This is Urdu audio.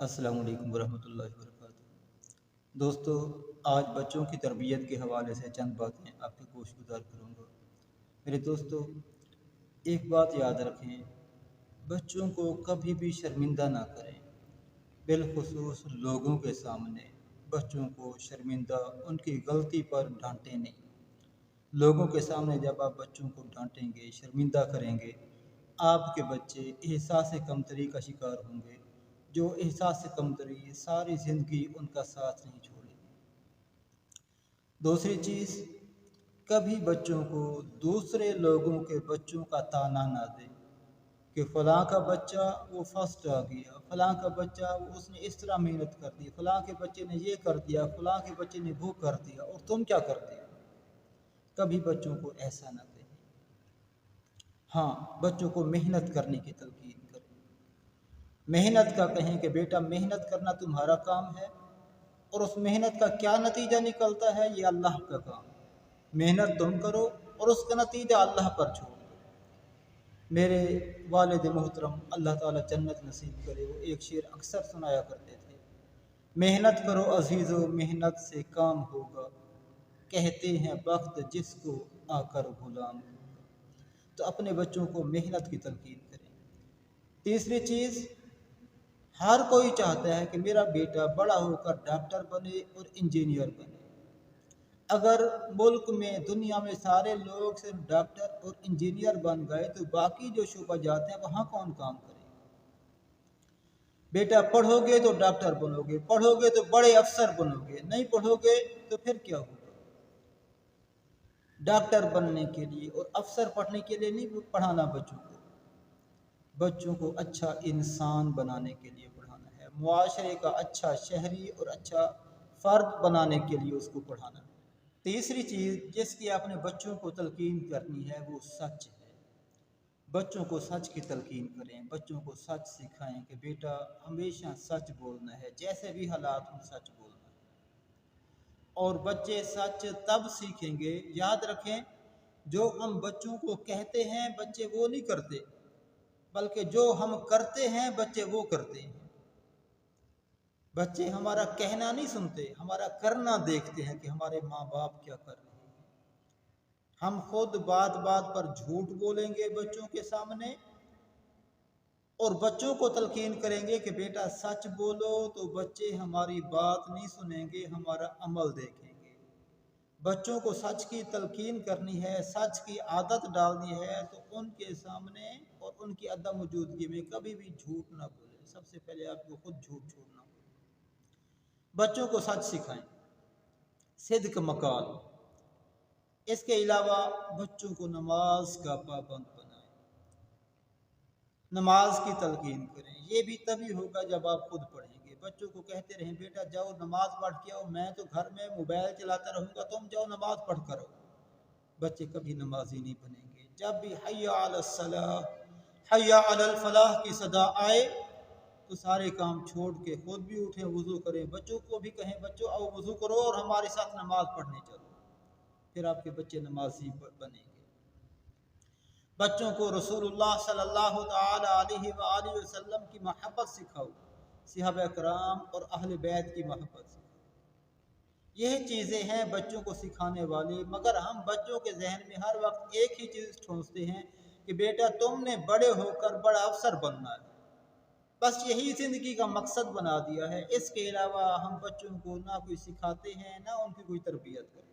السلام علیکم ورحمۃ اللہ وبرکاتہ۔ دوستو، آج بچوں کی تربیت کے حوالے سے چند باتیں آپ کی گوش گزار کروں گا۔ میرے دوستو، ایک بات یاد رکھیں، بچوں کو کبھی بھی شرمندہ نہ کریں، بالخصوص لوگوں کے سامنے بچوں کو شرمندہ ان کی غلطی پر ڈانٹیں نہیں۔ لوگوں کے سامنے جب آپ بچوں کو ڈانٹیں گے، شرمندہ کریں گے، آپ کے بچے احساس کمتری کا شکار ہوں گے، جو احساس کمتری ساری زندگی ان کا ساتھ نہیں چھوڑے گی۔ دوسری چیز، کبھی بچوں کو دوسرے لوگوں کے بچوں کا تانا نہ دیں کہ فلاں کا بچہ وہ فرسٹ آ گیا، فلاں کا بچہ اس نے اس طرح محنت کر دی، فلاں کے بچے نے یہ کر دیا، فلاں کے بچے نے وہ کر دیا، اور تم کیا کرتے ہو؟ کبھی بچوں کو ایسا نہ کہیں۔ ہاں، بچوں کو محنت کرنے کی تلقین کریں۔ محنت کا کہیں کہ بیٹا محنت کرنا تمہارا کام ہے، اور اس محنت کا کیا نتیجہ نکلتا ہے یہ اللہ کا کام ہے۔ محنت تم کرو اور اس کا نتیجہ اللہ پر چھوڑ دو۔ میرے والد محترم اللہ تعالیٰ جنت نصیب کرے، وہ ایک شعر اکثر سنایا کرتے تھے: محنت کرو عزیزو محنت سے کام ہوگا، کہتے ہیں بخت جس کو آ کر غلام ہوگا۔ تو اپنے بچوں کو محنت کی تلقین کریں۔ تیسری چیز، ہر کوئی چاہتا ہے کہ میرا بیٹا بڑا ہو کر ڈاکٹر بنے اور انجینئر بنے۔ اگر ملک میں دنیا میں سارے لوگ صرف ڈاکٹر اور انجینئر بن گئے تو باقی جو شعبہ جاتے ہیں وہاں کون کام کرے؟ بیٹا پڑھو گے تو ڈاکٹر بنو گے، پڑھو گے تو بڑے افسر بنو گے، نہیں پڑھو گے تو پھر کیا ہوگا؟ ڈاکٹر بننے کے لیے اور افسر پڑھنے کے لیے نہیں پڑھانا بچوں کو اچھا انسان بنانے کے لیے پڑھانا ہے، معاشرے کا اچھا شہری اور اچھا فرد بنانے کے لیے اس کو پڑھانا ہے۔ تیسری چیز جس کی اپنے بچوں کو تلقین کرنی ہے وہ سچ ہے۔ بچوں کو سچ کی تلقین کریں، بچوں کو سچ سکھائیں کہ بیٹا ہمیشہ سچ بولنا ہے، جیسے بھی حالات ہوں سچ بولنا ہے۔ اور بچے سچ تب سیکھیں گے، یاد رکھیں، جو ہم بچوں کو کہتے ہیں بچے وہ نہیں کرتے، بلکہ جو ہم کرتے ہیں بچے وہ کرتے ہیں۔ بچے ہمارا کہنا نہیں سنتے، ہمارا کرنا دیکھتے ہیں کہ ہمارے ماں باپ کیا کر رہے ہیں۔ ہم خود بات بات پر جھوٹ بولیں گے بچوں کے سامنے، اور بچوں کو تلقین کریں گے کہ بیٹا سچ بولو، تو بچے ہماری بات نہیں سنیں گے، ہمارا عمل دیکھیں گے۔ بچوں کو سچ کی تلقین کرنی ہے، سچ کی عادت ڈالنی ہے، تو ان کے سامنے اور ان کی عدم موجودگی میں کبھی بھی جھوٹ نہ بولیں۔ سب سے پہلے آپ کو خود جھوٹ چھوڑنا ہوگا۔ بچوں کو سچ سکھائیں، صدق مقال۔ اس کے علاوہ بچوں کو نماز کا پابند بنائیں، نماز کی تلقین کریں۔ یہ بھی تبھی ہوگا جب آپ خود پڑھیں گے۔ بچوں کو کہتے رہیں بیٹا جاؤ نماز پڑھ کے آؤ، میں تو گھر میں موبائل چلاتا رہوں گا، تم جاؤ نماز پڑھ کر آؤ۔ بچے کبھی نمازی نہیں بنیں گے۔ جب بھی حی علی الصلاح، حی علی الفلاح کی صدا آئے تو سارے کام چھوڑ کے خود بھی اٹھیں، وضو کریں، بچوں کو بھی کہیں بچوں آؤ وضو کرو اور ہمارے ساتھ نماز پڑھنے چلو۔ پھر آپ کے بچے نمازی بنیں گے۔ بچوں کو رسول اللہ صلی اللہ تعالی علیہ وآلہ وسلم کی محبت سکھاؤ، صحابہ کرام اور اہل بیت کی محبت سکھاؤ۔ یہ چیزیں ہیں بچوں کو سکھانے والی، مگر ہم بچوں کے ذہن میں ہر وقت ایک ہی چیز ٹھونستے ہیں کہ بیٹا تم نے بڑے ہو کر بڑا افسر بننا ہے، بس یہی زندگی کا مقصد بنا دیا ہے۔ اس کے علاوہ ہم بچوں کو نہ کوئی سکھاتے ہیں نہ ان کی کوئی تربیت کرتے ہیں۔